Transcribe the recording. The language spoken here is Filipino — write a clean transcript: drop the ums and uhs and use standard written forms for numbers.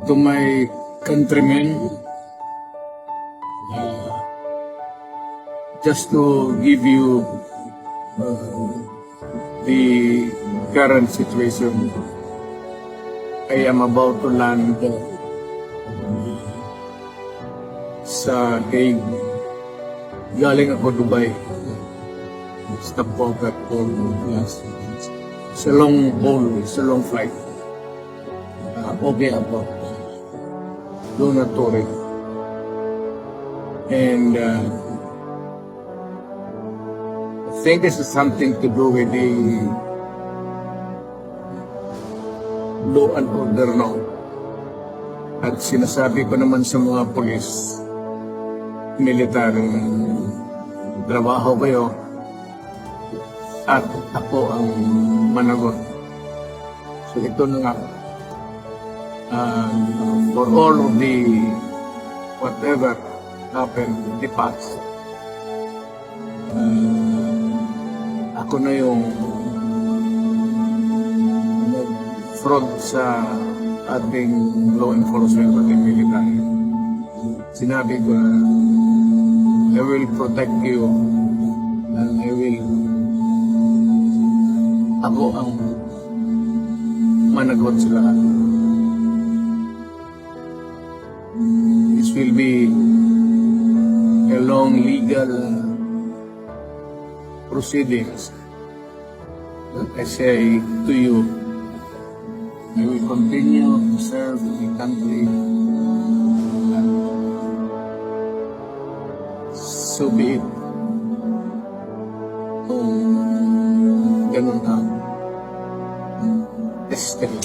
to my countrymen, just to give you the current situation. I am about to land sa Hague. Galing ako Dubai. Stopover for it's a long haul, it's a long flight. Okay ako. Do not worry. And I think this is something to do with the law and order now. At sinasabi ko naman sa mga polis, military, trabaho kayo at ako ang managot. So ito na nga, for all of the whatever happened in the past, ako na yung front sa ating law enforcement at military. Sinabi ko na I will protect you and ako ang managot sa lahat. This will be a long legal proceedings that I say to you. I will continue to serve the country. So be it. Kung ganun ang destiny.